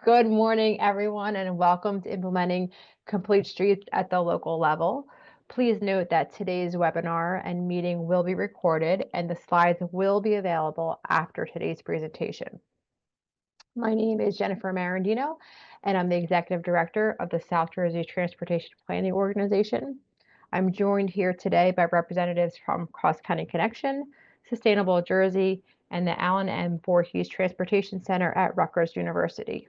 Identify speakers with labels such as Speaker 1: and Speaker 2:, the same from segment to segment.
Speaker 1: Good morning, everyone, and welcome to implementing complete streets at the local level. Please note that today's webinar and meeting will be recorded and the slides will be available after today's presentation. My name is Jennifer Marandino, and I'm the Executive Director of the South Jersey Transportation Planning Organization. I'm joined here today by representatives from Cross County Connection, Sustainable Jersey, and the Allen M. Voorhees Transportation Center at Rutgers University.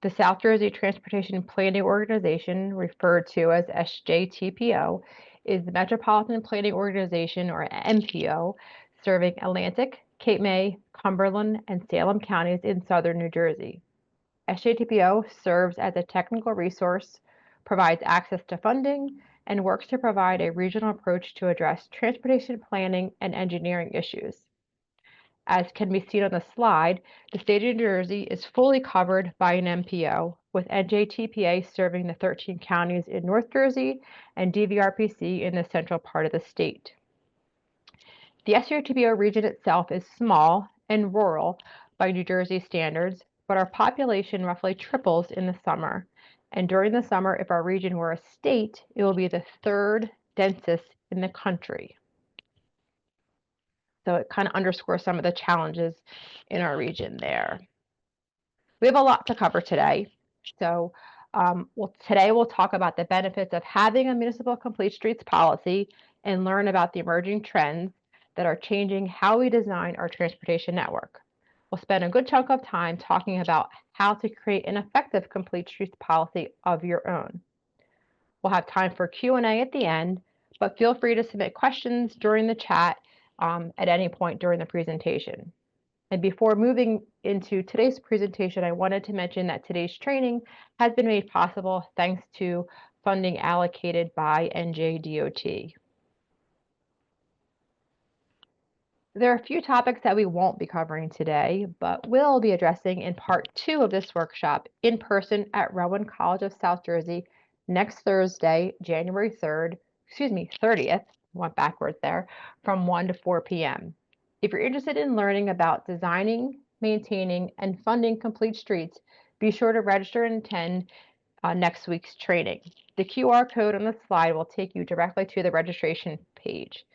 Speaker 1: The South Jersey Transportation Planning Organization, referred to as SJTPO, is the Metropolitan Planning Organization, or MPO, serving Atlantic, Cape May, Cumberland, and Salem counties in southern New Jersey. SJTPO serves as a technical resource, provides access to funding, and works to provide a regional approach to address transportation planning and engineering issues. As can be seen on the slide, the state of New Jersey is fully covered by an MPO, with NJTPA serving the 13 counties in North Jersey and DVRPC in the central part of the state. The SJTPO region itself is small and rural by New Jersey standards, but our population roughly triples in the summer. And during the summer, if our region were a state, it will be the third densest in the country. So it kind of underscores some of the challenges in our region there. We have a lot to cover today. So today we'll talk about the benefits of having a municipal complete streets policy and learn about the emerging trends that are changing how we design our transportation network. We'll spend a good chunk of time talking about how to create an effective complete streets policy of your own. We'll have time for Q&A at the end, but feel free to submit questions during the chat at any point during the presentation. And before moving into today's presentation, I wanted to mention that today's training has been made possible thanks to funding allocated by NJDOT. There are a few topics that we won't be covering today, but will be addressing in part 2 of this workshop in person at Rowan College of South Jersey next Thursday, January 30th, went backwards there, from 1 to 4 p.m. If you're interested in learning about designing, maintaining, and funding complete streets, be sure to register and attend next week's training. The QR code on the slide will take you directly to the registration page.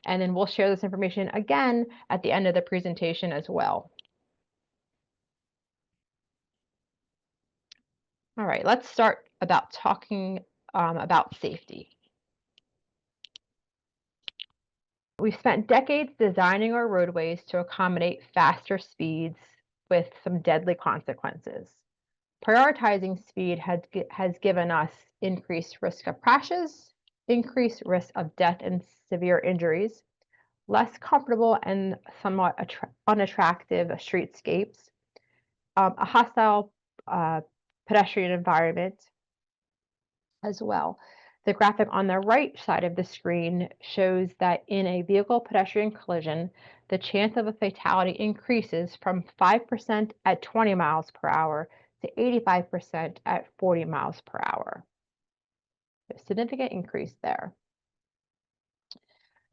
Speaker 1: And then we'll share this information again at the end of the presentation as well. All right, let's start about talking about safety. We've spent decades designing our roadways to accommodate faster speeds with some deadly consequences. Prioritizing speed has given us increased risk of crashes, increased risk of death and severe injuries, less comfortable and somewhat unattractive streetscapes, a hostile pedestrian environment as well. The graphic on the right side of the screen shows that in a vehicle-pedestrian collision, the chance of a fatality increases from 5% at 20 miles per hour to 85% at 40 miles per hour. A significant increase there.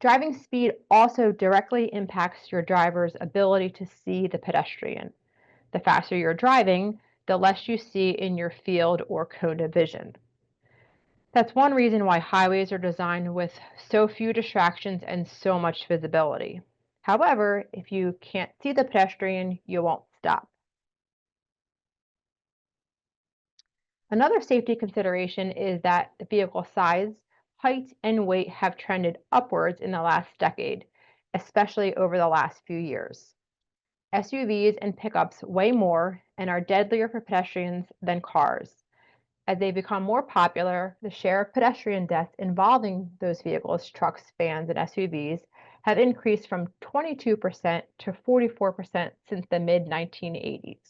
Speaker 1: Driving speed also directly impacts your driver's ability to see the pedestrian. The faster you're driving, the less you see in your field or cone of vision. That's one reason why highways are designed with so few distractions and so much visibility. However, if you can't see the pedestrian, you won't stop. Another safety consideration is that the vehicle size, height, and weight have trended upwards in the last decade, especially over the last few years. SUVs and pickups weigh more and are deadlier for pedestrians than cars. As they become more popular, the share of pedestrian deaths involving those vehicles, trucks, vans, and SUVs, have increased from 22% to 44% since the mid-1980s.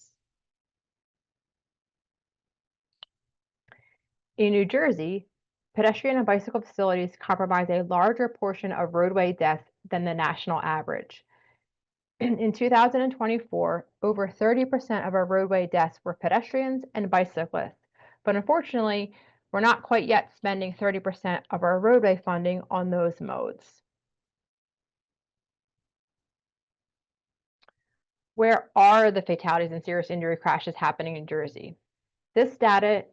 Speaker 1: In New Jersey, pedestrian and bicycle facilities comprise a larger portion of roadway deaths than the national average. In 2024, over 30% of our roadway deaths were pedestrians and bicyclists. But unfortunately, we're not quite yet spending 30% of our roadway funding on those modes. Where are the fatalities and serious injury crashes happening in Jersey? This data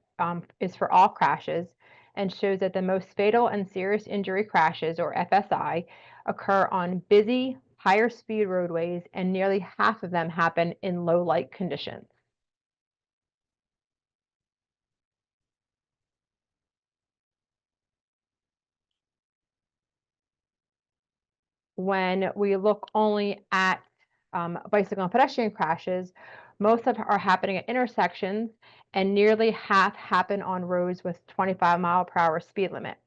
Speaker 1: is for all crashes and shows that the most fatal and serious injury crashes, or FSI, occur on busy, higher speed roadways, and nearly half of them happen in low light conditions. When we look only at bicycle and pedestrian crashes, most of are happening at intersections, and nearly half happen on roads with 25-mile-per-hour speed limit.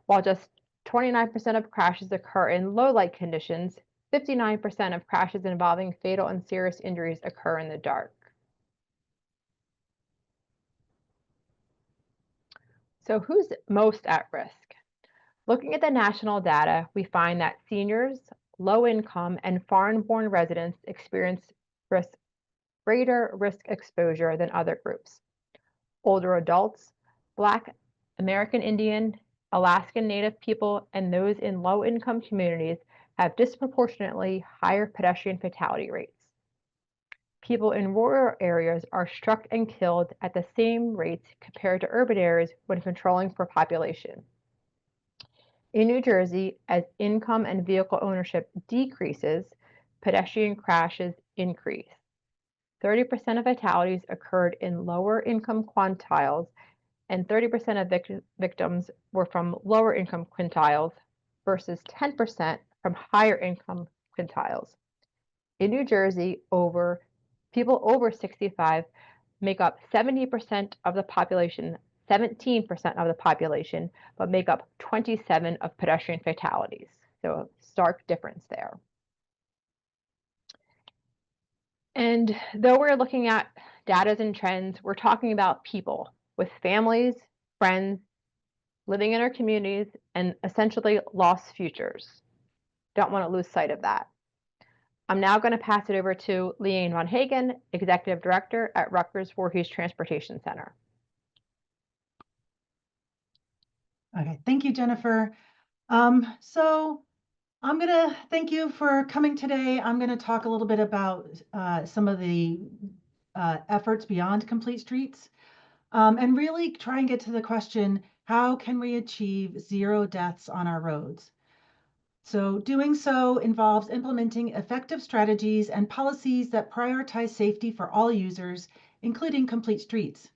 Speaker 1: While just 29% of crashes occur in low light conditions, 59% of crashes involving fatal and serious injuries occur in the dark. So, who's most at risk? Looking at the national data, we find that seniors, low income, and foreign born residents experience risk, greater risk exposure than other groups. Older adults, Black, American Indian, Alaskan Native people, and those in low income communities have disproportionately higher pedestrian fatality rates. People in rural areas are struck and killed at the same rates compared to urban areas when controlling for population. In New Jersey, as income and vehicle ownership decreases, pedestrian crashes increase. 30% of fatalities occurred in lower income quintiles, and 30% of victims were from lower income quintiles versus 10% from higher income quintiles. In New Jersey, people over 65 make up 70% of the population, 17% of the population, but make up 27 of pedestrian fatalities. So a stark difference there. And though we're looking at data and trends, we're talking about people with families, friends, living in our communities, and essentially lost futures. Don't want to lose sight of that. I'm now going to pass it over to Leanne Von Hagen, Executive Director at Rutgers Voorhees Transportation Center.
Speaker 2: Okay, thank you, Jennifer. So I'm going to thank you for coming today. I'm going to talk a little bit about some of the efforts beyond Complete Streets, and really try and get to the question, how can we achieve zero deaths on our roads? So doing so involves implementing effective strategies and policies that prioritize safety for all users, including Complete Streets.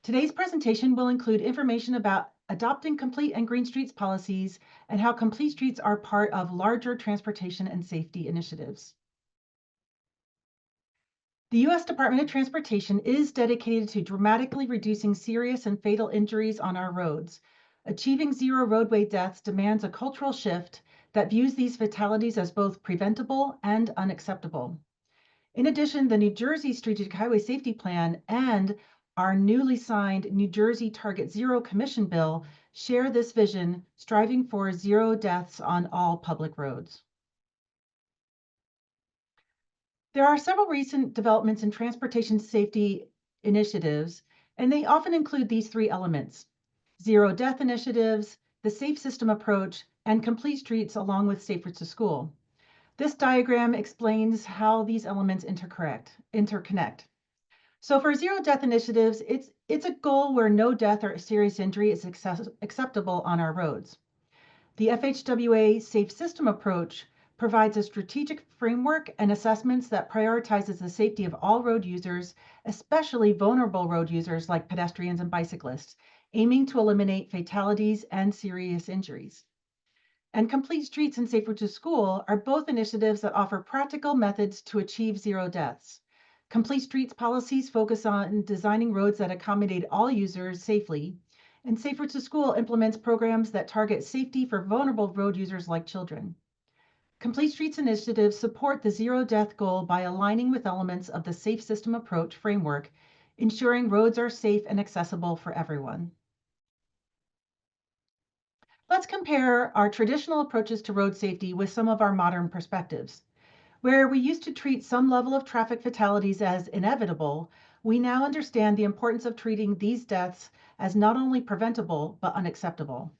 Speaker 2: Today's presentation will include information about adopting Complete and Green Streets policies and how Complete Streets are part of larger transportation and safety initiatives. The U.S. Department of Transportation is dedicated to dramatically reducing serious and fatal injuries on our roads. Achieving zero roadway deaths demands a cultural shift that views these fatalities as both preventable and unacceptable. In addition, the New Jersey Strategic Highway Safety Plan and our newly signed New Jersey Target Zero Commission bill share this vision, striving for zero deaths on all public roads. There are several recent developments in transportation safety initiatives, and they often include these three elements: zero death initiatives, the safe system approach, and Complete Streets along with Safe Routes to School. This diagram explains how these elements interconnect. So for zero death initiatives, it's a goal where no death or serious injury is acceptable on our roads. The FHWA Safe System approach provides a strategic framework and assessments that prioritizes the safety of all road users, especially vulnerable road users like pedestrians and bicyclists, aiming to eliminate fatalities and serious injuries. And Complete Streets and Safe Routes to School are both initiatives that offer practical methods to achieve zero deaths. Complete Streets policies focus on designing roads that accommodate all users safely, and Safe Routes to School implements programs that target safety for vulnerable road users like children. Complete Streets initiatives support the zero death goal by aligning with elements of the Safe System Approach framework, ensuring roads are safe and accessible for everyone. Let's compare our traditional approaches to road safety with some of our modern perspectives. Where we used to treat some level of traffic fatalities as inevitable, we now understand the importance of treating these deaths as not only preventable, but unacceptable.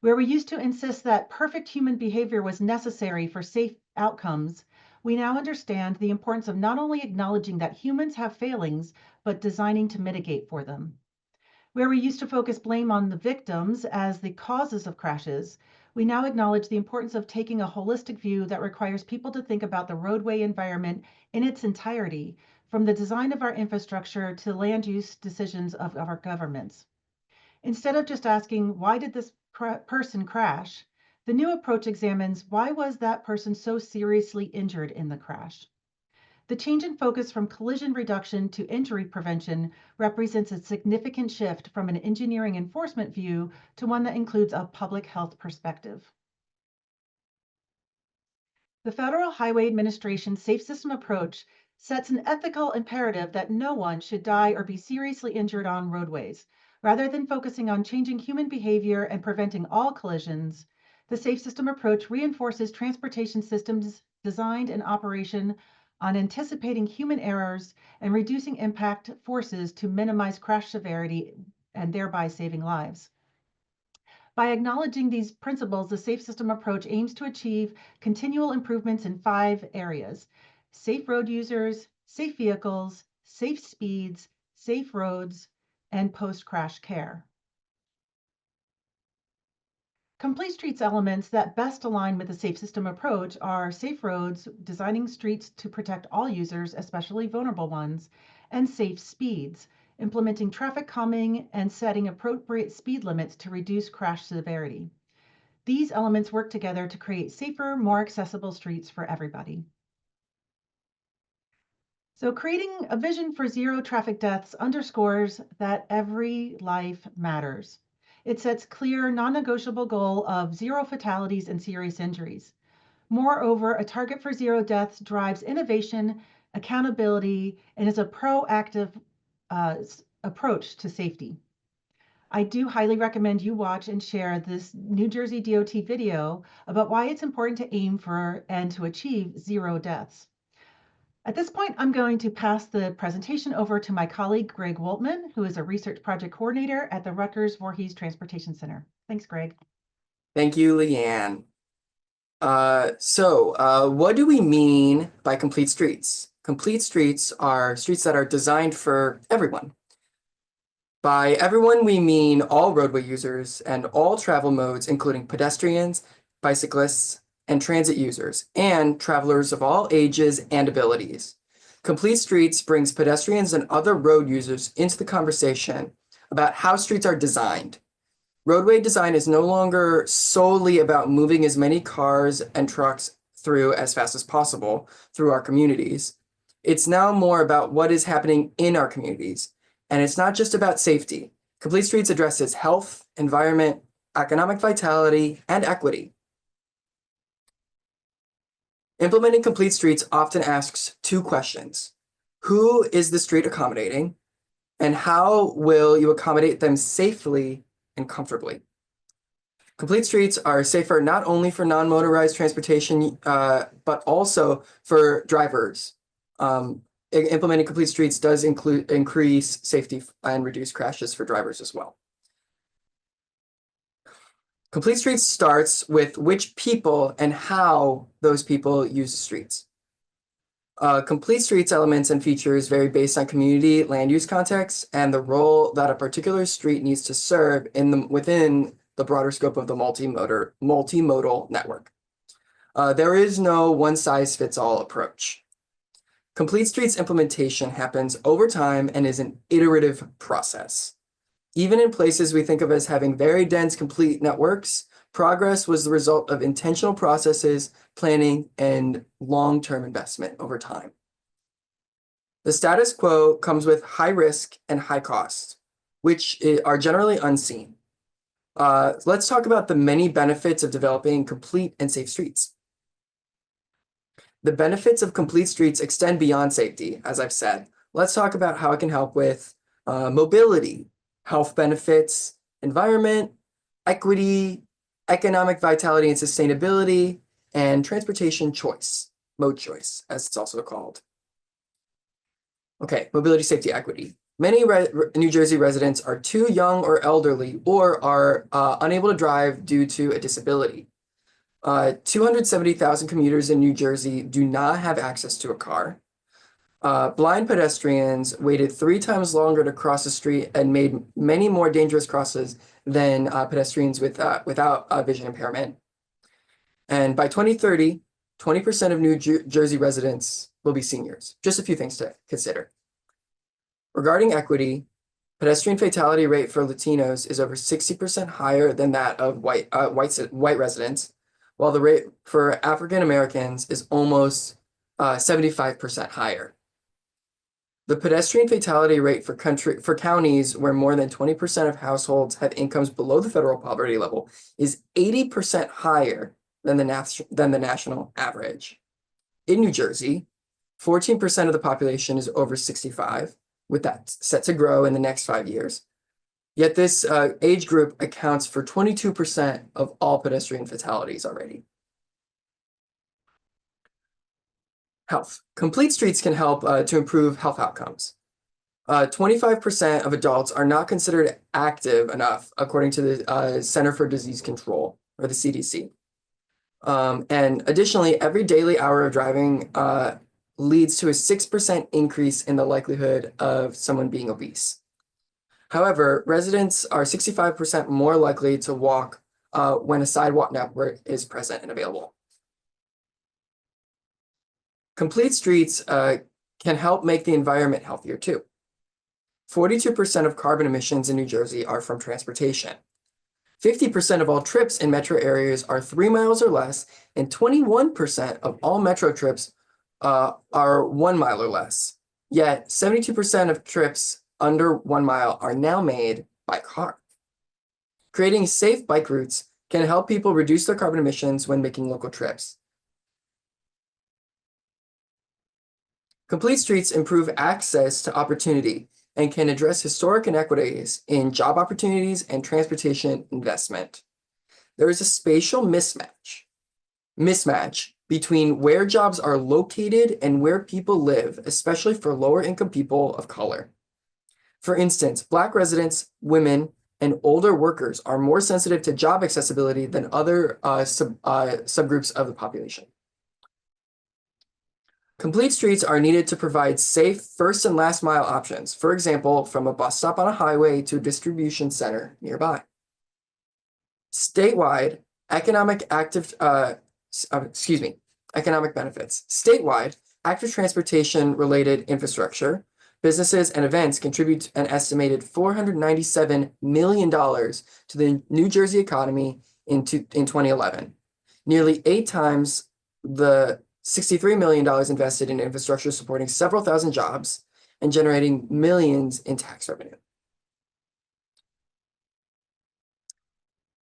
Speaker 2: Where we used to insist that perfect human behavior was necessary for safe outcomes, we now understand the importance of not only acknowledging that humans have failings, but designing to mitigate for them. Where we used to focus blame on the victims as the causes of crashes, we now acknowledge the importance of taking a holistic view that requires people to think about the roadway environment in its entirety, from the design of our infrastructure to land use decisions of our governments. Instead of just asking, why did this person crash? The new approach examines, why was that person so seriously injured in the crash? The change in focus from collision reduction to injury prevention represents a significant shift from an engineering enforcement view to one that includes a public health perspective. The Federal Highway Administration's Safe System approach sets an ethical imperative that no one should die or be seriously injured on roadways. Rather than focusing on changing human behavior and preventing all collisions, the Safe System approach reinforces transportation systems designed and operation on anticipating human errors and reducing impact forces to minimize crash severity and thereby saving lives. By acknowledging these principles, the Safe System approach aims to achieve continual improvements in 5 areas: safe road users, safe vehicles, safe speeds, safe roads, and post-crash care. Complete Streets elements that best align with the Safe System approach are safe roads, designing streets to protect all users, especially vulnerable ones, and safe speeds, implementing traffic calming and setting appropriate speed limits to reduce crash severity. These elements work together to create safer, more accessible streets for everybody. So creating a vision for zero traffic deaths underscores that every life matters. It sets clear, non-negotiable goal of 0 fatalities and serious injuries. Moreover, a target for 0 deaths drives innovation, accountability, and is a proactive approach to safety. I do highly recommend you watch and share this New Jersey DOT video about why it's important to aim for and to achieve 0 deaths. At this point, I'm going to pass the presentation over to my colleague, Greg Woltman, who is a research project coordinator at the Rutgers Voorhees Transportation Center. Thanks, Greg.
Speaker 3: Thank you, Leanne. What do we mean by complete streets? Complete streets are streets that are designed for everyone. By everyone, we mean all roadway users and all travel modes, including pedestrians, bicyclists, and transit users, and travelers of all ages and abilities. Complete Streets brings pedestrians and other road users into the conversation about how streets are designed. Roadway design is no longer solely about moving as many cars and trucks through as fast as possible through our communities. It's now more about what is happening in our communities. And it's not just about safety. Complete Streets addresses health, environment, economic vitality, and equity. Implementing Complete Streets often asks 2 questions. Who is the street accommodating? And how will you accommodate them safely and comfortably? Complete Streets are safer not only for non-motorized transportation, but also for drivers. Implementing Complete Streets does increase safety and reduce crashes for drivers as well. Complete Streets starts with which people and how those people use the streets. Complete Streets elements and features vary based on community land use context and the role that a particular street needs to serve within the broader scope of the multimodal network. There is no one-size-fits-all approach. Complete Streets implementation happens over time and is an iterative process. Even in places we think of as having very dense complete networks, progress was the result of intentional processes, planning, and long-term investment over time. The status quo comes with high risk and high cost, which are generally unseen. Let's talk about the many benefits of developing complete and safe streets. The benefits of Complete Streets extend beyond safety, as I've said. Let's talk about how it can help with mobility, health benefits, environment, equity, economic vitality and sustainability, and transportation choice, mode choice, as it's also called. Okay, mobility, safety, equity. Many New Jersey residents are too young or elderly or are unable to drive due to a disability. 270,000 commuters in New Jersey do not have access to a car. Blind pedestrians waited 3 times longer to cross the street and made many more dangerous crosses than pedestrians without vision impairment. And by 2030, 20% of New Jersey residents will be seniors. Just a few things to consider. Regarding equity, pedestrian fatality rate for Latinos is over 60% higher than that of white residents, while the rate for African Americans is almost 75% higher. The pedestrian fatality rate for counties where more than 20% of households have incomes below the federal poverty level is 80% higher than the national average. In New Jersey, 14% of the population is over 65, with that set to grow in the next 5 years. Yet this age group accounts for 22% of all pedestrian fatalities already. Health. Complete streets can help to improve health outcomes. 25% of adults are not considered active enough, according to the Center for Disease Control, or the CDC. And additionally, every daily hour of driving leads to a 6% increase in the likelihood of someone being obese. However, residents are 65% more likely to walk when a sidewalk network is present and available. Complete streets can help make the environment healthier too. 42% of carbon emissions in New Jersey are from transportation. 50% of all trips in metro areas are 3 miles or less, and 21% of all metro trips are 1 mile or less. Yet 72% of trips under 1 mile are now made by car. Creating safe bike routes can help people reduce their carbon emissions when making local trips. Complete streets improve access to opportunity and can address historic inequities in job opportunities and transportation investment. There is a spatial mismatch between where jobs are located and where people live, especially for lower income people of color. For instance, Black residents, women, and older workers are more sensitive to job accessibility than other subgroups of the population. Complete streets are needed to provide safe first and last mile options, for example, from a bus stop on a highway to a distribution center nearby. Statewide, economic benefits. Statewide, active transportation related infrastructure, businesses and events contribute an estimated $497 million to the New Jersey economy in 2011, nearly 8 times the $63 million invested in infrastructure supporting several thousand jobs and generating millions in tax revenue.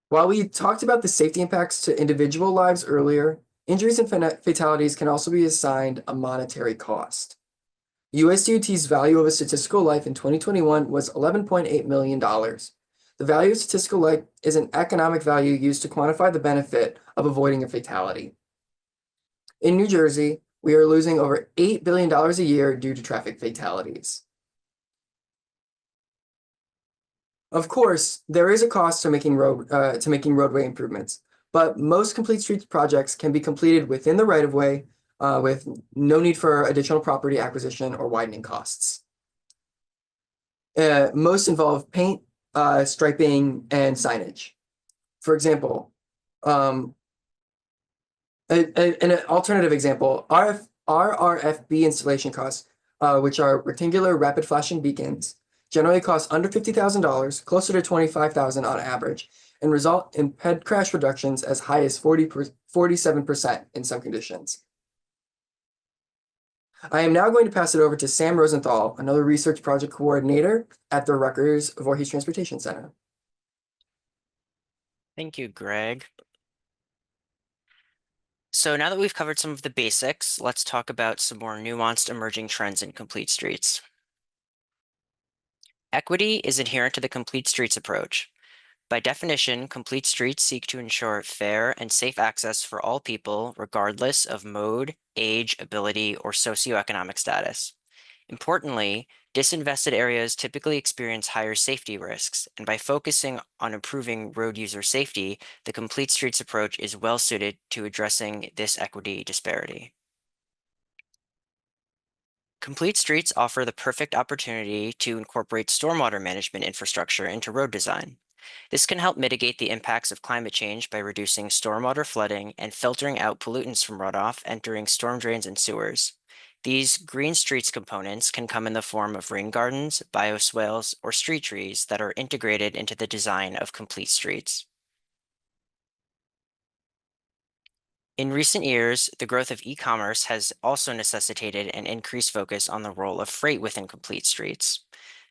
Speaker 3: While we talked about the safety impacts to individual lives earlier, injuries and fatalities can also be assigned a monetary cost. USDOT's value of a statistical life in 2021 was $11.8 million. The value of statistical life is an economic value used to quantify the benefit of avoiding a fatality. In New Jersey, we are losing over $8 billion a year due to traffic fatalities. Of course, there is a cost to making roadway improvements, but most complete streets projects can be completed within the right-of-way with no need for additional property acquisition or widening costs. Most involve paint, striping, and signage. For example, an alternative example, RRFB installation costs, which are rectangular rapid flashing beacons, generally cost under $50,000, closer to $25,000 on average, and result in ped crash reductions as high as 47% in some conditions. I am now going to pass it over to Sam Rosenthal, another research project coordinator at the Rutgers Voorhees Transportation Center.
Speaker 4: Thank you, Greg. So now that we've covered some of the basics, let's talk about some more nuanced emerging trends in complete streets. Equity is inherent to the complete streets approach. By definition, complete streets seek to ensure fair and safe access for all people, regardless of mode, age, ability, or socioeconomic status. Importantly, Disinvested areas typically experience higher safety risks, and by focusing on improving road user safety, the complete streets approach is well suited to addressing this equity disparity. Complete streets offer the perfect opportunity to incorporate stormwater management infrastructure into road design. This can help mitigate the impacts of climate change by reducing stormwater flooding and filtering out pollutants from runoff entering storm drains and sewers. These green streets components can come in the form of rain gardens, bioswales, or street trees that are integrated into the design of complete streets. In recent years, the growth of e-commerce has also necessitated an increased focus on the role of freight within complete streets.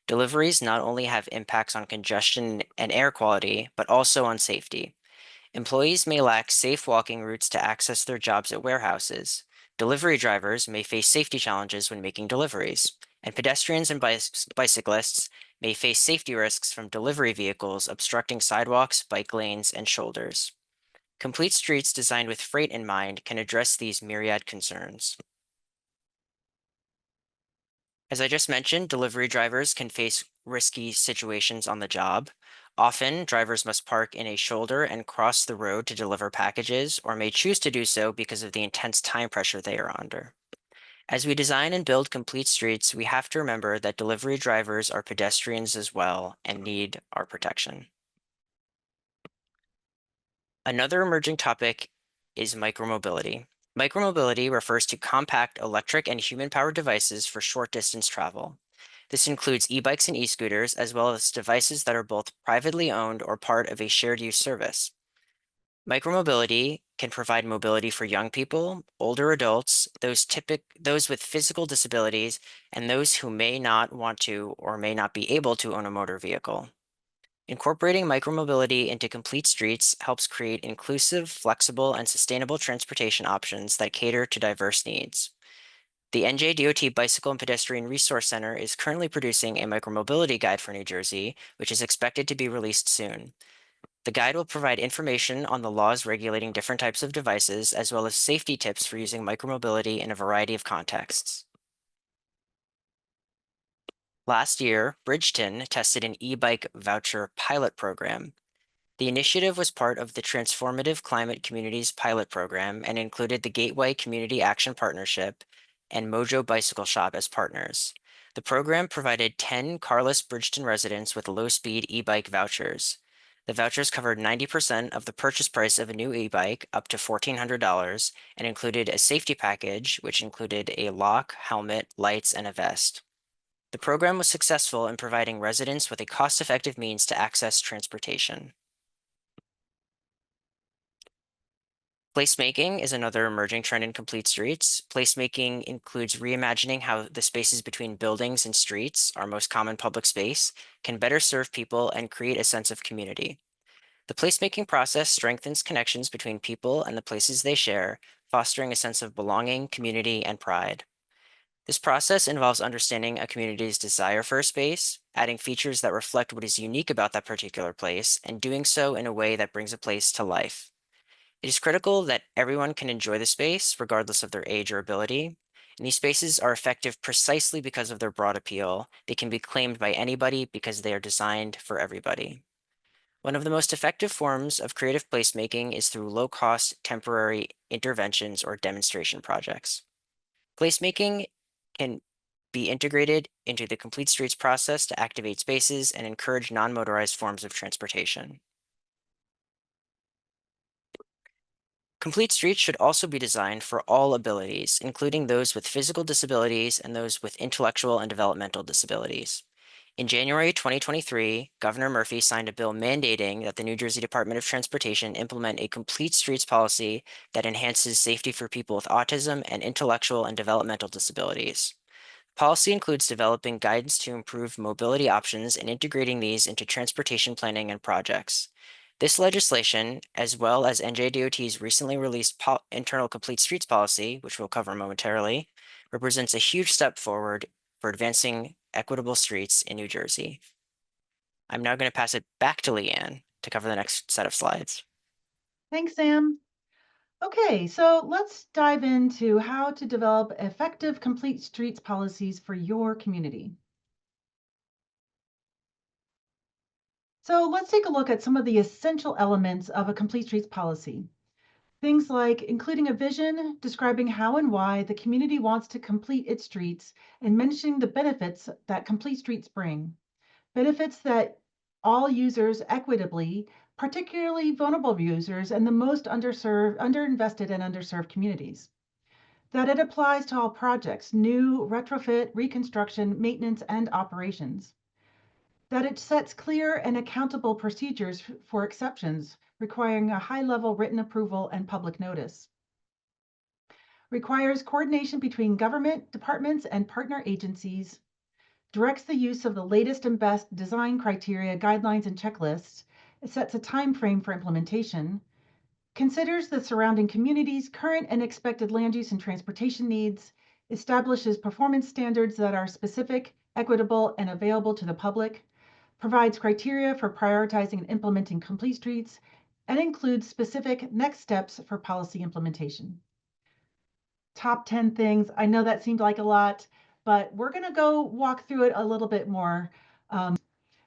Speaker 4: Deliveries not only have impacts on congestion and air quality, but also on safety. Employees may lack safe walking routes to access their jobs at warehouses. Delivery drivers may face safety challenges when making deliveries, and pedestrians and bicyclists may face safety risks from delivery vehicles obstructing sidewalks, bike lanes, and shoulders. Complete streets designed with freight in mind can address these myriad concerns. As I just mentioned, delivery drivers can face risky situations on the job. Often, drivers must park in a shoulder and cross the road to deliver packages, or may choose to do so because of the intense time pressure they are under. As we design and build complete streets, we have to remember that delivery drivers are pedestrians as well and need our protection. Another emerging topic is micromobility. Micromobility refers to compact electric and human-powered devices for short-distance travel. This includes e-bikes and e-scooters, as well as devices that are both privately owned or part of a shared-use service. Micromobility can provide mobility for young people, older adults, those with physical disabilities, and those who may not want to or may not be able to own a motor vehicle. Incorporating micromobility into complete streets helps create inclusive, flexible, and sustainable transportation options that cater to diverse needs. The NJDOT Bicycle and Pedestrian Resource Center is currently producing a micromobility guide for New Jersey, which is expected to be released soon. The guide will provide information on the laws regulating different types of devices, as well as safety tips for using micromobility in a variety of contexts. Last year, Bridgeton tested an e-bike voucher pilot program. The initiative was part of the Transformative Climate Communities pilot program and included the Gateway Community Action Partnership and Mojo Bicycle Shop as partners. The program provided 10 carless Bridgeton residents with low-speed e-bike vouchers. The vouchers covered 90% of the purchase price of a new e-bike, up to $1,400, and included a safety package, which included a lock, helmet, lights, and a vest. The program was successful in providing residents with a cost-effective means to access transportation. Placemaking is another emerging trend in complete streets. Placemaking includes reimagining how the spaces between buildings and streets, our most common public space, can better serve people and create a sense of community. The placemaking process strengthens connections between people and the places they share, fostering a sense of belonging, community, and pride. This process involves understanding a community's desire for a space, adding features that reflect what is unique about that particular place, and doing so in a way that brings a place to life. It is critical that everyone can enjoy the space, regardless of their age or ability. And these spaces are effective precisely because of their broad appeal. They can be claimed by anybody because they are designed for everybody. One of the most effective forms of creative placemaking is through low-cost temporary interventions or demonstration projects. Placemaking can be integrated into the complete streets process to activate spaces and encourage non-motorized forms of transportation. Complete streets should also be designed for all abilities, including those with physical disabilities and those with intellectual and developmental disabilities. In January 2023, Governor Murphy signed a bill mandating that the New Jersey Department of Transportation implement a complete streets policy that enhances safety for people with autism and intellectual and developmental disabilities. Policy includes developing guidance to improve mobility options and integrating these into transportation planning and projects. This legislation, as well as NJDOT's recently released internal complete streets policy, which we'll cover momentarily, represents a huge step forward for advancing equitable streets in New Jersey. I'm now going to pass it back to Leanne to cover the next set of slides.
Speaker 2: Thanks, Sam. Okay, so let's dive into how to develop effective complete streets policies for your community. So let's take a look at some of the essential elements of a complete streets policy. Things like including a vision, describing how and why the community wants to complete its streets, and mentioning the benefits that complete streets bring. Benefits that all users equitably, particularly vulnerable users and the most underserved, underinvested, and underserved communities. That it applies to all projects, new, retrofit, reconstruction, maintenance, and operations. That it sets clear and accountable procedures for exceptions, requiring a high-level written approval and public notice. Requires coordination between government departments and partner agencies. Directs the use of the latest and best design criteria, guidelines, and checklists. It sets a time frame for implementation. Considers the surrounding community's current and expected land use and transportation needs. Establishes performance standards that are specific, equitable, and available to the public. Provides criteria for prioritizing and implementing complete streets, and includes specific next steps for policy implementation. Top 10 things. I know that seemed like a lot, but we're going to go walk through it a little bit more.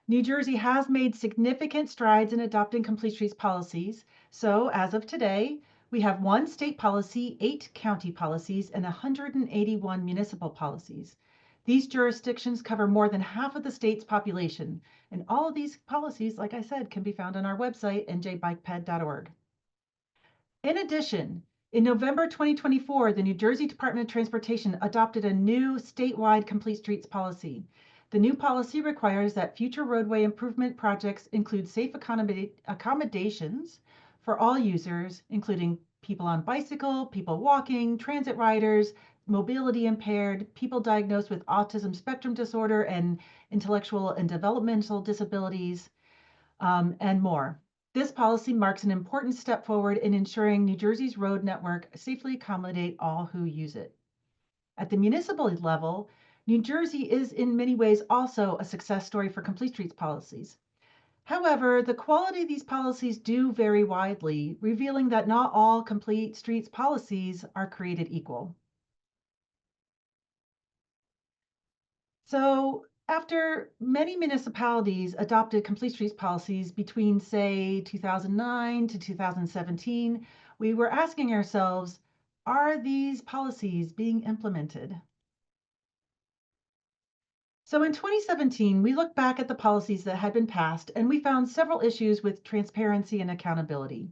Speaker 2: New Jersey has made significant strides in adopting complete streets policies. So as of today, we have 1 state policy, 8 county policies, and 181 municipal policies. These jurisdictions cover more than half of the state's population, and all of these policies, like I said, can be found on our website, njbikeped.org. In addition, in November 2024, the New Jersey Department of Transportation adopted a new statewide complete streets policy. The new policy requires that future roadway improvement projects include safe accommodations for all users, including people on bicycle, people walking, transit riders, mobility impaired, people diagnosed with autism spectrum disorder and intellectual and developmental disabilities, and more. This policy marks an important step forward in ensuring New Jersey's road network safely accommodate all who use it. At the municipal level, New Jersey is in many ways also a success story for complete streets policies. However, the quality of these policies do vary widely, revealing that not all complete streets policies are created equal. So after many municipalities adopted complete streets policies between, say, 2009 to 2017, we were asking ourselves, are these policies being implemented? So in 2017, we looked back at the policies that had been passed, and we found several issues with transparency and accountability.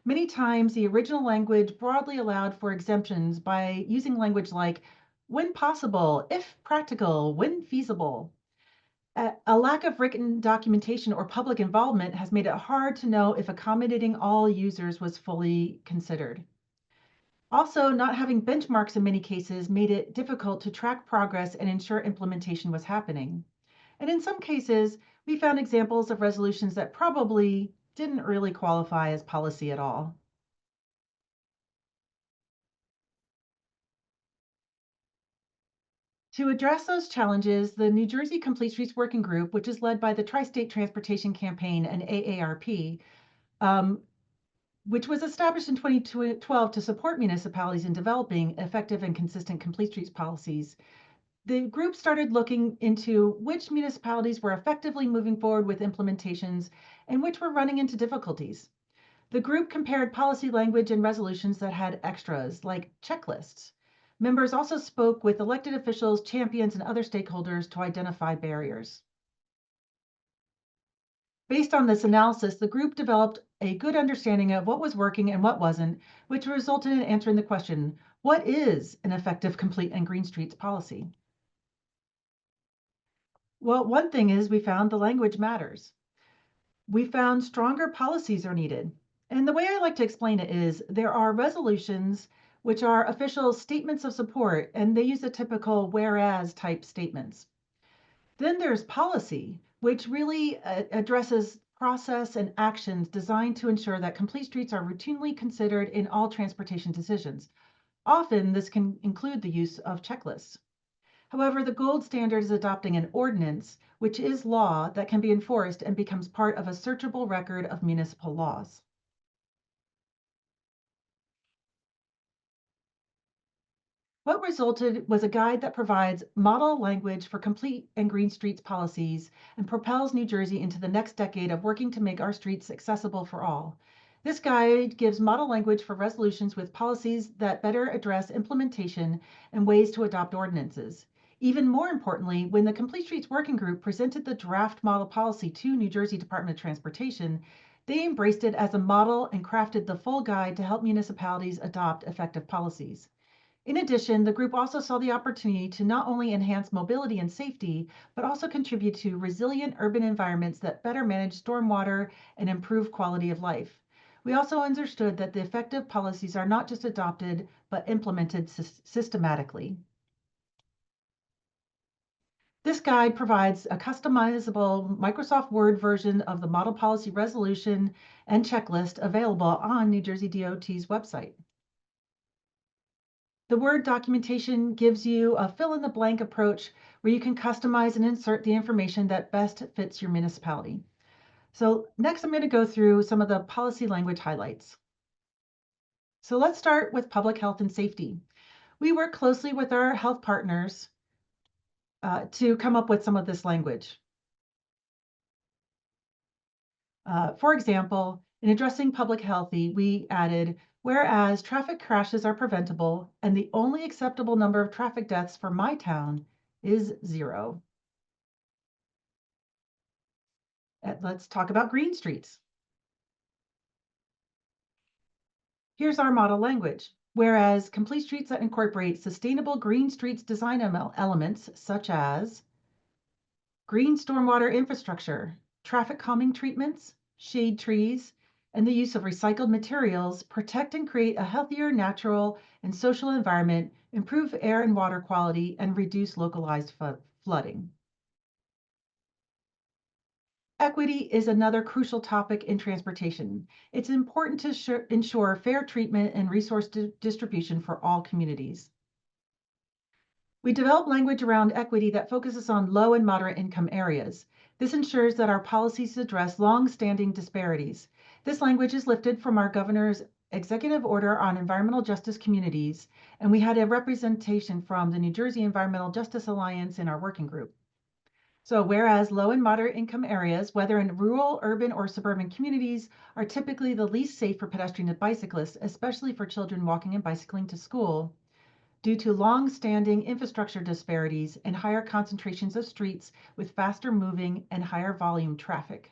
Speaker 2: Many times, the original language broadly allowed for exemptions by using language like when possible, if practical, when feasible. A lack of written documentation or public involvement has made it hard to know if accommodating all users was fully considered. Also, not having benchmarks in many cases made it difficult to track progress and ensure implementation was happening. And in some cases, we found examples of resolutions that probably didn't really qualify as policy at all. To address those challenges, the New Jersey Complete Streets Working Group, which is led by the Tri-State Transportation Campaign and AARP, which was established in 2012 to support municipalities in developing effective and consistent complete streets policies. The group started looking into which municipalities were effectively moving forward with implementations and which were running into difficulties. The group compared policy language and resolutions that had extras, like checklists. Members also spoke with elected officials, champions, and other stakeholders to identify barriers. Based on this analysis, the group developed a good understanding of what was working and what wasn't, which resulted in answering the question, what is an effective, complete, and green streets policy? Well, one thing is we found the language matters. We found stronger policies are needed. And the way I like to explain it is there are resolutions, which are official statements of support, and they use the typical whereas type statements. Then there's policy, which really addresses process and actions designed to ensure that complete streets are routinely considered in all transportation decisions. Often this can include the use of checklists. However, the gold standard is adopting an ordinance, which is law that can be enforced and becomes part of a searchable record of municipal laws. What resulted was a guide that provides model language for complete and green streets policies and propels New Jersey into the next decade of working to make our streets accessible for all. This guide gives model language for resolutions with policies that better address implementation and ways to adopt ordinances. Even more importantly, when the Complete Streets Working Group presented the draft model policy to New Jersey Department of Transportation, they embraced it as a model and crafted the full guide to help municipalities adopt effective policies. In addition, the group also saw the opportunity to not only enhance mobility and safety, but also contribute to resilient urban environments that better manage stormwater and improve quality of life. We also understood that the effective policies are not just adopted, but implemented systematically. This guide provides a customizable Microsoft Word version of the model policy resolution and checklist available on New Jersey DOT's website. The Word documentation gives you a fill-in-the-blank approach where you can customize and insert the information that best fits your municipality. So next, I'm going to go through some of the policy language highlights. So let's start with public health and safety. We work closely with our health partners to come up with some of this language. For example, in addressing public health, we added, whereas traffic crashes are preventable and the only acceptable number of traffic deaths for my town is 0. Let's talk about green streets. Here's our model language. Whereas complete streets that incorporate sustainable green streets design elements such as green stormwater infrastructure, traffic calming treatments, shade trees, and the use of recycled materials protect and create a healthier, natural, and social environment, improve air and water quality, and reduce localized flooding. Equity is another crucial topic in transportation. It's important to ensure fair treatment and resource distribution for all communities. We develop language around equity that focuses on low and moderate income areas. This ensures that our policies address long-standing disparities. This language is lifted from our governor's executive order on environmental justice communities, and we had a representation from the New Jersey Environmental Justice Alliance in our working group. So whereas low and moderate income areas, whether in rural, urban, or suburban communities, are typically the least safe for pedestrians and bicyclists, especially for children walking and bicycling to school, due to long-standing infrastructure disparities and higher concentrations of streets with faster moving and higher volume traffic.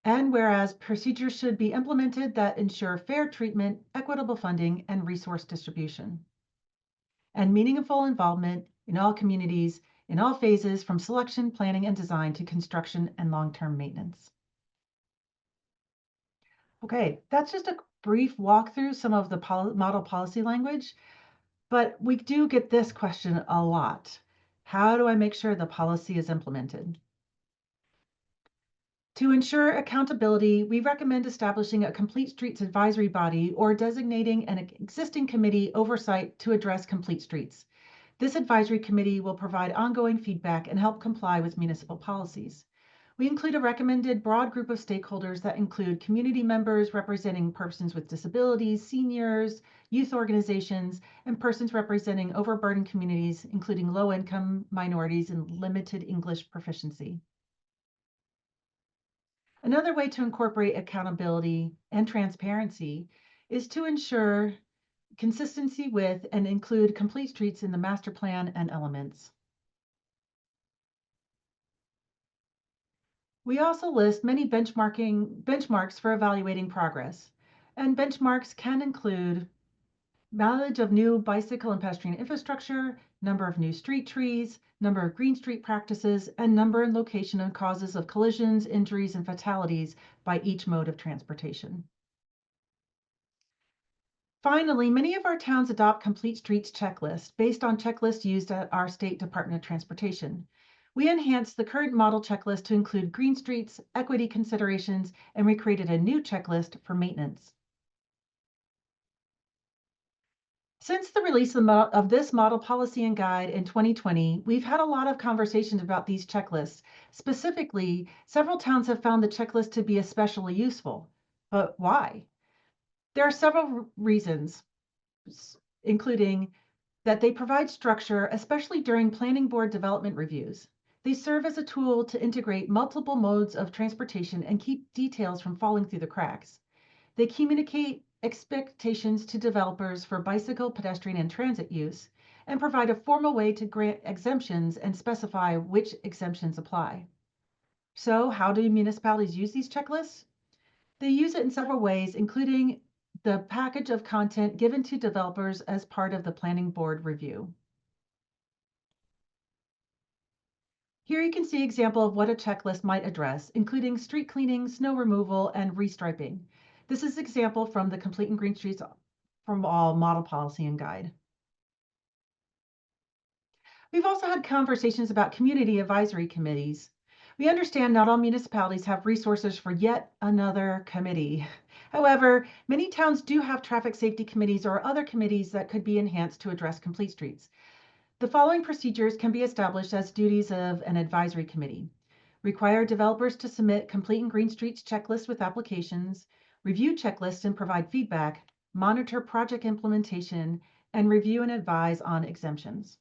Speaker 2: And whereas procedures should be implemented that ensure fair treatment, equitable funding, and resource distribution, and meaningful involvement in all communities, in all phases from selection, planning, and design to construction and long-term maintenance. Okay, that's just a brief walkthrough some of the model policy language, but we do get this question a lot. How do I make sure the policy is implemented? To ensure accountability, we recommend establishing a Complete Streets Advisory Body or designating an existing committee oversight to address complete streets. This advisory committee will provide ongoing feedback and help comply with municipal policies. We include a recommended broad group of stakeholders that include community members representing persons with disabilities, seniors, youth organizations, and persons representing overburdened communities, including low-income minorities and limited English proficiency. Another way to incorporate accountability and transparency is to ensure consistency with and include complete streets in the master plan and elements. We also list many benchmarks for evaluating progress, and benchmarks can include mileage of new bicycle and pedestrian infrastructure, number of new street trees, number of green street practices, and number and location and causes of collisions, injuries, and fatalities by each mode of transportation. Finally, many of our towns adopt complete streets checklists based on checklists used at our State Department of Transportation. We enhanced the current model checklist to include green streets, equity considerations, and we created a new checklist for maintenance. Since the release of this model policy and guide in 2020, we've had a lot of conversations about these checklists. Specifically, several towns have found the checklist to be especially useful. But why? There are several reasons. including that they provide structure, especially during planning board development reviews. They serve as a tool to integrate multiple modes of transportation and keep details from falling through the cracks. They communicate expectations to developers for bicycle, pedestrian, and transit use, and provide a formal way to grant exemptions and specify which exemptions apply. So, how do municipalities use these checklists? They use it in several ways, including the package of content given to developers as part of the planning board review. Here you can see an example of what a checklist might address, including street cleaning, snow removal, and restriping. This is an example from the Complete and Green Streets from All model policy and guide. We've also had conversations about community advisory committees. We understand not all municipalities have resources for yet another committee. However, many towns do have traffic safety committees or other committees that could be enhanced to address complete streets. The following procedures can be established as duties of an advisory committee. Require developers to submit complete and green streets checklists with applications, review checklists and provide feedback, monitor project implementation, and review and advise on exemptions.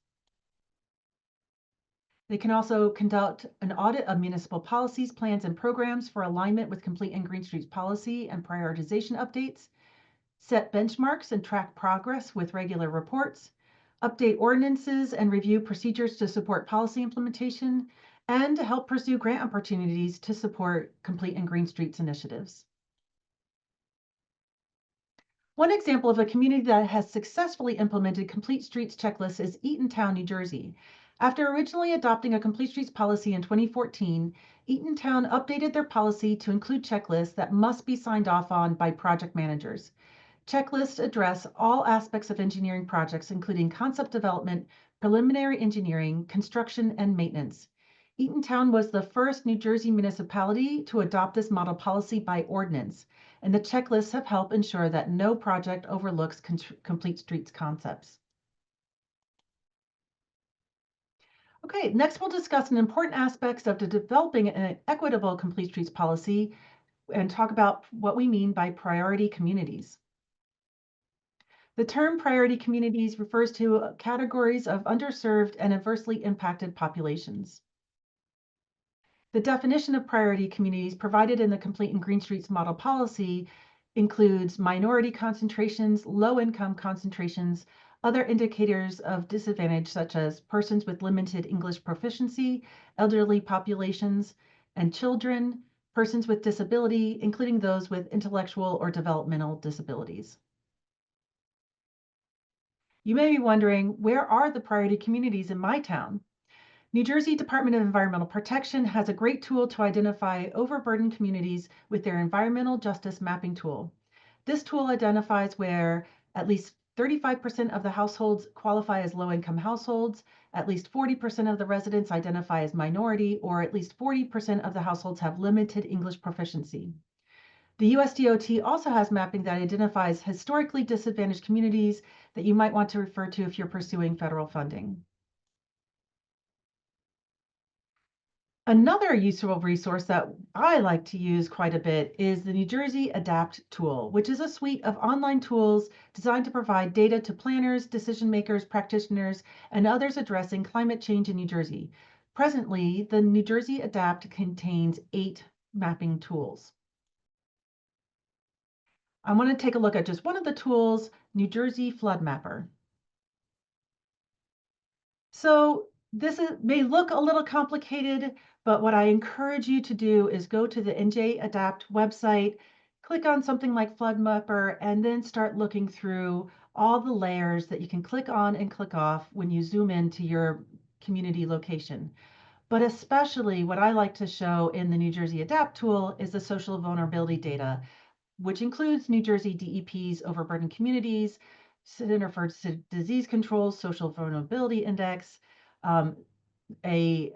Speaker 2: They can also conduct an audit of municipal policies, plans, and programs for alignment with complete and green streets policy and prioritization updates, set benchmarks and track progress with regular reports, update ordinances and review procedures to support policy implementation, and to help pursue grant opportunities to support complete and green streets initiatives. One example of a community that has successfully implemented complete streets checklists is Eatontown, New Jersey. After originally adopting a complete streets policy in 2014, Eatontown updated their policy to include checklists that must be signed off on by project managers. Checklists address all aspects of engineering projects, including concept development, preliminary engineering, construction, and maintenance. Eatontown was the first New Jersey municipality to adopt this model policy by ordinance, and the checklists have helped ensure that no project overlooks complete streets concepts. Okay, next we'll discuss an important aspects of developing an equitable complete streets policy and talk about what we mean by priority communities. The term priority communities refers to categories of underserved and adversely impacted populations. The definition of priority communities provided in the Complete and Green Streets model policy includes minority concentrations, low-income concentrations, other indicators of disadvantage such as persons with limited English proficiency, elderly populations, and children, persons with disability, including those with intellectual or developmental disabilities. You may be wondering, where are the priority communities in my town? New Jersey Department of Environmental Protection has a great tool to identify overburdened communities with their environmental justice mapping tool. This tool identifies where at least 35% of the households qualify as low-income households, at least 40% of the residents identify as minority, or at least 40% of the households have limited English proficiency. The USDOT also has mapping that identifies historically disadvantaged communities that you might want to refer to if you're pursuing federal funding. Another useful resource that I like to use quite a bit is the New Jersey Adapt tool, which is a suite of online tools designed to provide data to planners, decision makers, practitioners, and others addressing climate change in New Jersey. Presently, the New Jersey Adapt contains 8 mapping tools. I want to take a look at just one of the tools, New Jersey Flood Mapper. So this may look a little complicated, but what I encourage you to do is go to the NJ Adapt website, click on something like Flood Mapper, and then start looking through all the layers that you can click on and click off when you zoom into your community location. But especially what I like to show in the New Jersey Adapt tool is the social vulnerability data, which includes New Jersey DEP's overburdened communities, Center for Disease Control, Social Vulnerability Index, a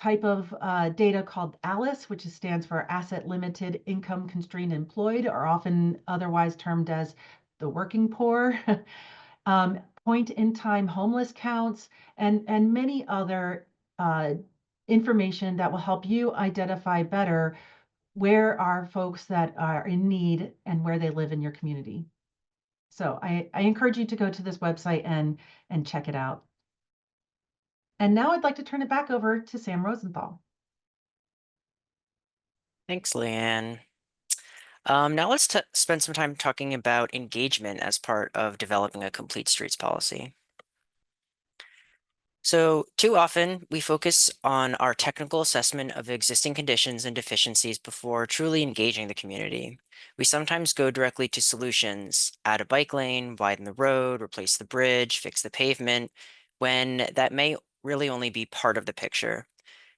Speaker 2: type of data called ALICE, which stands for Asset Limited Income Constrained Employed, or often otherwise termed as the working poor, point in time homeless counts, and many other information that will help you identify better where are folks that are in need and where they live in your community. So I encourage you to go to this website and check it out. And now I'd like to turn it back over to Sam Rosenthal.
Speaker 4: Thanks, Leanne. Now let's spend some time talking about engagement as part of developing a complete streets policy. So too often we focus on our technical assessment of existing conditions and deficiencies before truly engaging the community. We sometimes go directly to solutions, add a bike lane, widen the road, replace the bridge, fix the pavement, when that may really only be part of the picture.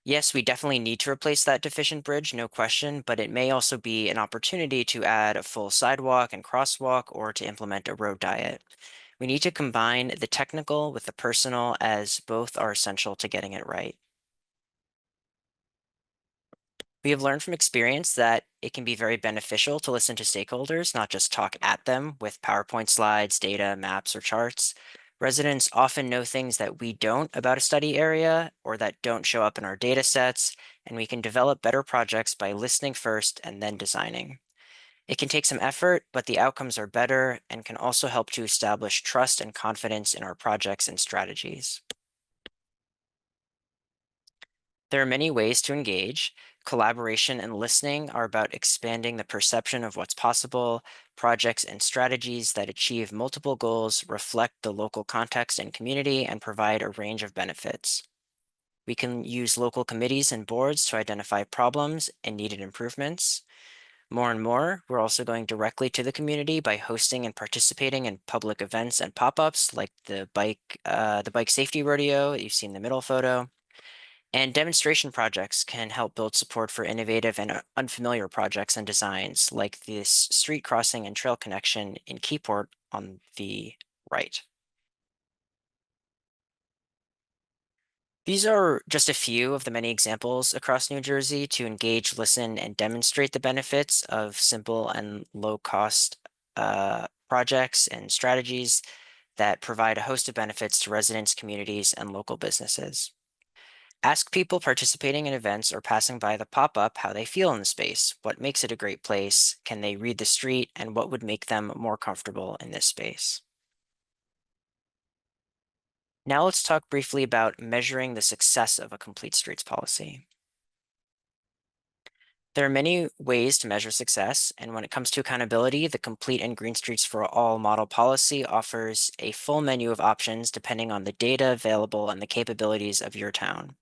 Speaker 4: Yes, we definitely need to replace that deficient bridge, no question, but it may also be an opportunity to add a full sidewalk and crosswalk or to implement a road diet. We need to combine the technical with the personal, as both are essential to getting it right. We have learned from experience that it can be very beneficial to listen to stakeholders, not just talk at them with PowerPoint slides, data, maps, or charts. Residents often know things that we don't about a study area or that don't show up in our data sets, and we can develop better projects by listening first and then designing. It can take some effort, but the outcomes are better and can also help to establish trust and confidence in our projects and strategies. There are many ways to engage. Collaboration and listening are about expanding the perception of what's possible. Projects and strategies that achieve multiple goals reflect the local context and community and provide a range of benefits. We can use local committees and boards to identify problems and needed improvements. More and more, we're also going directly to the community by hosting and participating in public events and pop-ups like the bike safety rodeo that you see in the middle photo. And demonstration projects can help build support for innovative and unfamiliar projects and designs, like this street crossing and trail connection in Keyport on the right. These are just a few of the many examples across New Jersey to engage, listen, and demonstrate the benefits of simple and low-cost projects and strategies that provide a host of benefits to residents, communities, and local businesses. Ask people participating in events or passing by the pop-up how they feel in the space. What makes it a great place? Can they read the street? And what would make them more comfortable in this space? Now let's talk briefly about measuring the success of a complete streets policy. There are many ways to measure success, and when it comes to accountability, the Complete and Green Streets for All model policy offers a full menu of options depending on the data available and the capabilities of your town.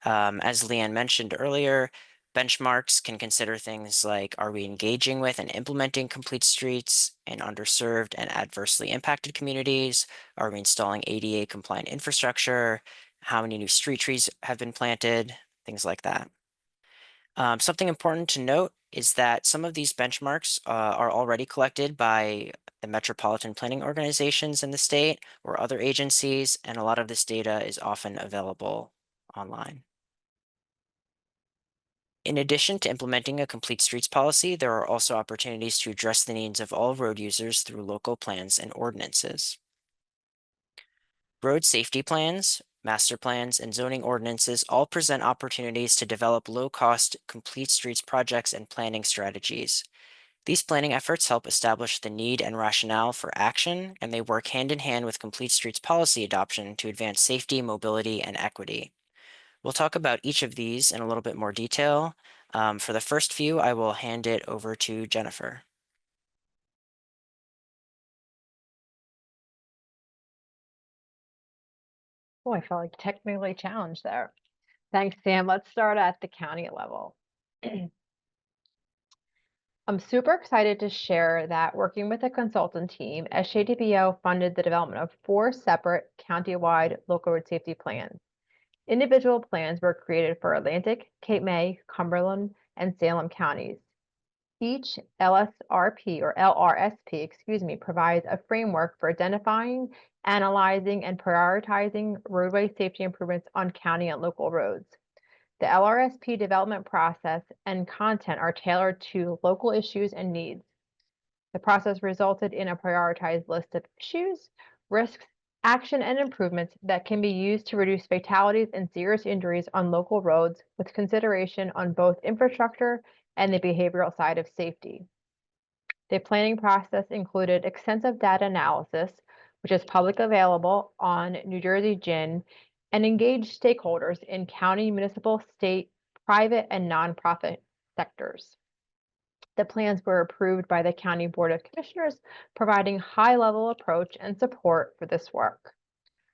Speaker 4: As Leanne mentioned earlier, benchmarks can consider things like, are we engaging with and implementing complete streets in underserved and adversely impacted communities? Are we installing ADA compliant infrastructure? How many new street trees have been planted? Things like that. Something important to note is that some of these benchmarks are already collected by the metropolitan planning organizations in the state or other agencies, and a lot of this data is often available online. In addition to implementing a complete streets policy, there are also opportunities to address the needs of all road users through local plans and ordinances. Road safety plans, master plans, and zoning ordinances all present opportunities to develop low-cost, complete streets projects and planning strategies. These planning efforts help establish the need and rationale for action, and they work hand in hand with complete streets policy adoption to advance safety, mobility, and equity. We'll talk about each of these in a little bit more detail. For the first few, I will hand it over to Jennifer.
Speaker 1: Oh, I felt like technically challenged there. Thanks, Sam. Let's start at the county level. I'm super excited to share that working with a consultant team, SJTPO funded the development of 4 separate countywide local road safety plans. Individual plans were created for Atlantic, Cape May, Cumberland, and Salem counties. Each LSRP or LRSP, provides a framework for identifying, analyzing, and prioritizing roadway safety improvements on county and local roads. The LRSP development process and content are tailored to local issues and needs. The process resulted in a prioritized list of issues, risks, action, and improvements that can be used to reduce fatalities and serious injuries on local roads with consideration on both infrastructure and the behavioral side of safety. The planning process included extensive data analysis, which is public available on New Jersey GIN, and engaged stakeholders in county, municipal, state, private, and nonprofit sectors. The plans were approved by the County Board of Commissioners, providing high-level approach and support for this work.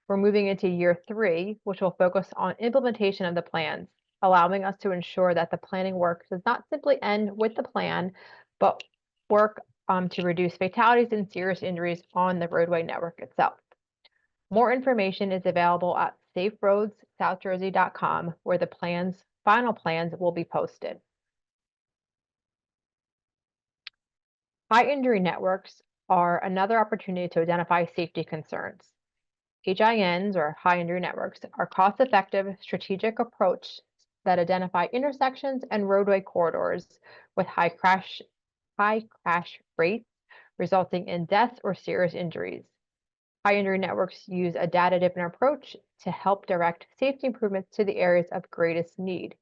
Speaker 1: We're moving into year 3, which will focus on implementation of the plans, allowing us to ensure that the planning work does not simply end with the plan, but work to reduce fatalities and serious injuries on the roadway network itself. More information is available at saferoadssouthjersey.com, where the final plans will be posted. High injury networks are another opportunity to identify safety concerns. HINs, or high injury networks, are cost-effective, strategic approach that identify intersections and roadway corridors with high crash rates, resulting in deaths or serious injuries. High injury networks use a data-driven approach to help direct safety improvements to the areas of greatest need.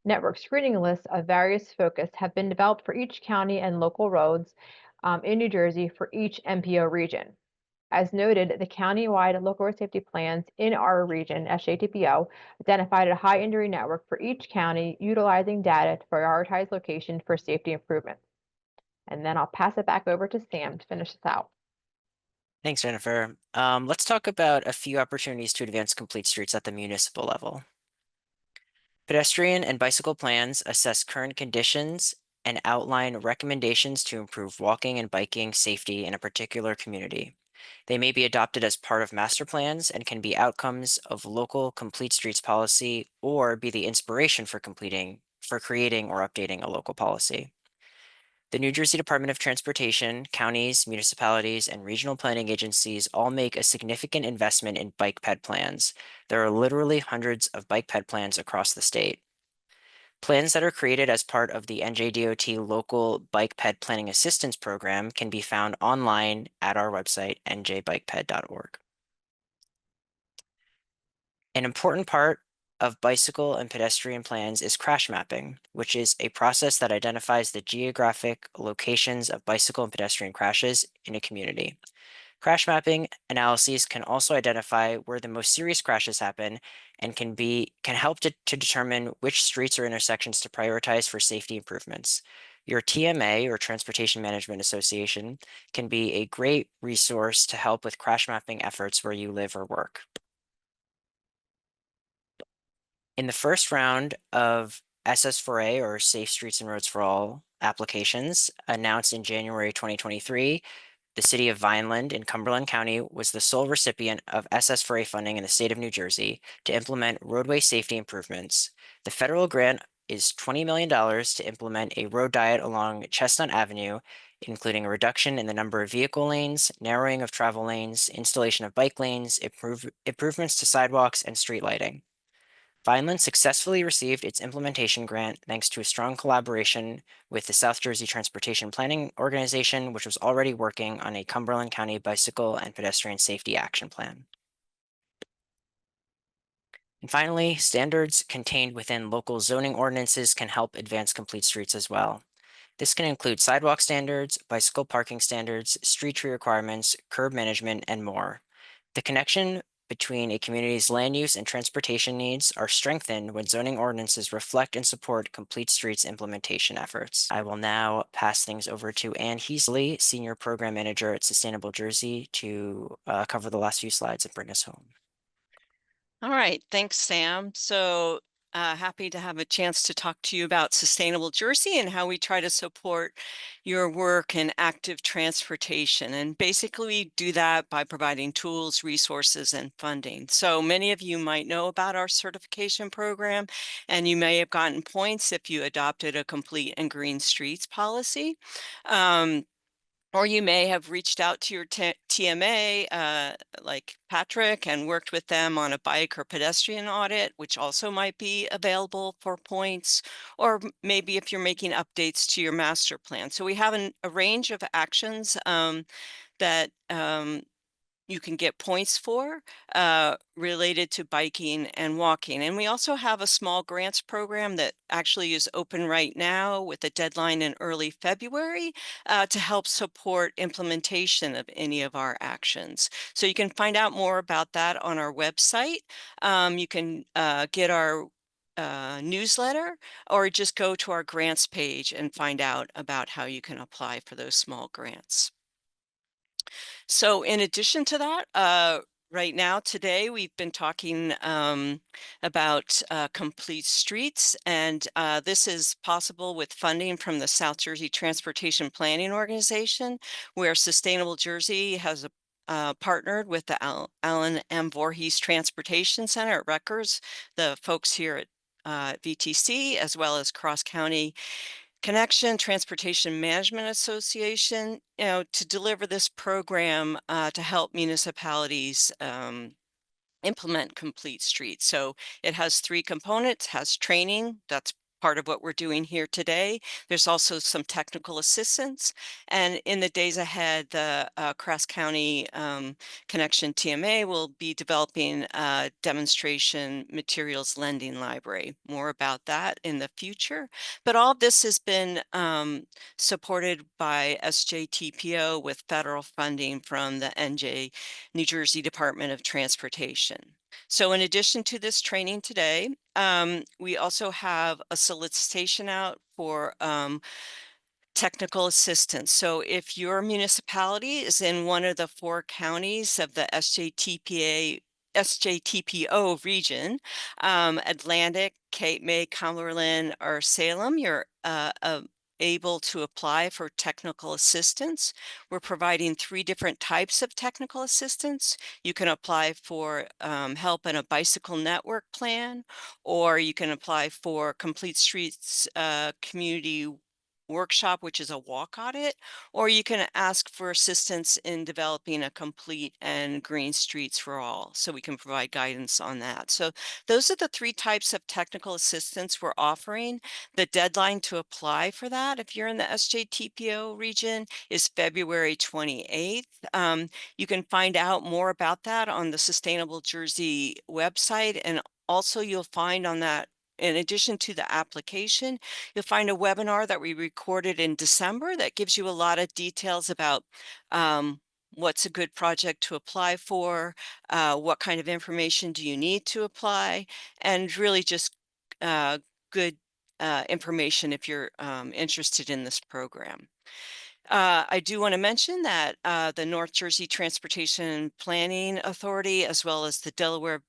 Speaker 1: Network screening lists of various focus have been developed for each county and local roads in New Jersey for each MPO region. As noted, the county-wide local road safety plans in our region, SJTPO, identified a high injury network for each county, utilizing data to prioritize location for safety improvements. And then I'll pass it back over to Sam to finish this out.
Speaker 4: Thanks, Jennifer. Let's talk about a few opportunities to advance complete streets at the municipal level. Pedestrian and bicycle plans assess current conditions and outline recommendations to improve walking and biking safety in a particular community. They may be adopted as part of master plans and can be outcomes of local complete streets policy or be the inspiration for creating or updating a local policy. The New Jersey Department of Transportation, counties, municipalities, and regional planning agencies all make a significant investment in bike ped plans. There are literally hundreds of bike ped plans across the state. Plans that are created as part of the NJDOT Local Bike Ped Planning Assistance Program can be found online at our website, njbikeped.org. An important part of bicycle and pedestrian plans is crash mapping, which is a process that identifies the geographic locations of bicycle and pedestrian crashes in a community. Crash mapping analyses can also identify where the most serious crashes happen and can help to determine which streets or intersections to prioritize for safety improvements. Your TMA, or Transportation Management Association, can be a great resource to help with crash mapping efforts where you live or work. In the first round of SS4A, or Safe Streets and Roads for All applications, announced in January 2023, the city of Vineland in Cumberland County was the sole recipient of SS4A funding in the state of New Jersey to implement roadway safety improvements. The federal grant is $20 million to implement a road diet along Chestnut Avenue, including a reduction in the number of vehicle lanes, narrowing of travel lanes, installation of bike lanes, improvements to sidewalks, and street lighting. Vineland successfully received its implementation grant thanks to a strong collaboration with the South Jersey Transportation Planning Organization, which was already working on a Cumberland County bicycle and pedestrian safety action plan. And finally, standards contained within local zoning ordinances can help advance complete streets as well. This can include sidewalk standards, bicycle parking standards, street tree requirements, curb management, and more. The connection between a community's land use and transportation needs are strengthened when zoning ordinances reflect and support complete streets implementation efforts. I will now pass things over to Ann Heasley, Senior Program Manager at Sustainable Jersey, to cover the last few slides and bring us home.
Speaker 5: All right, thanks, Sam. So happy to have a chance to talk to you about Sustainable Jersey and how we try to support your work in active transportation. And basically we do that by providing tools, resources, and funding. So many of you might know about our certification program, and you may have gotten points if you adopted a complete and green streets policy. Or you may have reached out to your TMA, like Patrick, and worked with them on a bike or pedestrian audit, which also might be available for points, or maybe if you're making updates to your master plan. So we have a range of actions that you can get points for related to biking and walking. And we also have a small grants program that actually is open right now with a deadline in early February to help support implementation of any of our actions. So you can find out more about that on our website. You can get our newsletter, or just go to our grants page and find out about how you can apply for those small grants. So in addition to that, right now, today, we've been talking about complete streets, and this is possible with funding from the South Jersey Transportation Planning Organization, where Sustainable Jersey has partnered with the Alan M. Voorhees Transportation Center at Rutgers, the folks here at VTC, as well as Cross County Connection Transportation Management Association, to deliver this program to help municipalities implement complete streets. So it has three components: has training, that's part of what we're doing here today. There's also some technical assistance. And in the days ahead, the Cross County Connection TMA will be developing a demonstration materials lending library. More about that in the future. But all of this has been supported by SJTPO with federal funding from the New Jersey Department of Transportation. So in addition to this training today, we also have a solicitation out for technical assistance. So if your municipality is in one of the 4 counties of the SJTPO region, Atlantic, Cape May, Cumberland, or Salem, you're able to apply for technical assistance. We're providing 3 different types of technical assistance. You can apply for help in a bicycle network plan, or you can apply for Complete Streets Community Workshop, which is a walk audit, or you can ask for assistance in developing a complete and green streets for all. So we can provide guidance on that. So those are the 3 types of technical assistance we're offering. The deadline to apply for that, if you're in the SJTPO region, is February 28th. You can find out more about that on the Sustainable Jersey website, and also you'll find on that, in addition to the application, you'll find a webinar that we recorded in December that gives you a lot of details about what's a good project to apply for, what kind of information do you need to apply, and really just good information if you're interested in this program. I do want to mention that the North Jersey Transportation Planning Authority, as well as the Delaware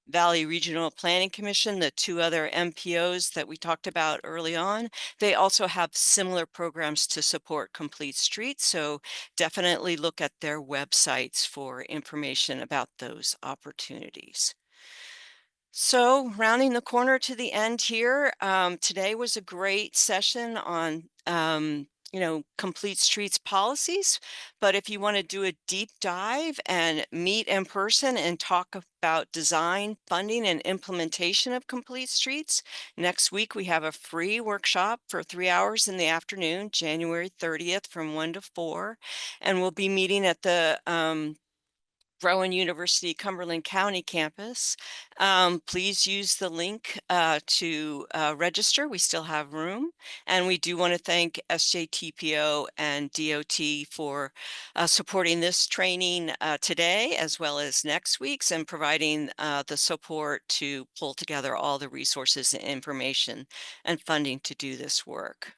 Speaker 5: Valley Regional Planning Commission, the 2 other MPOs that we talked about early on, they also have similar programs to support complete streets. So definitely look at their websites for information about those opportunities. So rounding the corner to the end here, today was a great session on complete streets policies. But if you want to do a deep dive and meet in person and talk about design, funding, and implementation of complete streets, next week we have a free workshop for 3 hours in the afternoon, January 30th from 1 to 4. And we'll be meeting at the Rowan University Cumberland County campus. Please use the link to register. We still have room. And we do want to thank SJTPO and DOT for supporting this training today, as well as next week's, and providing the support to pull together all the resources and information and funding to do this work.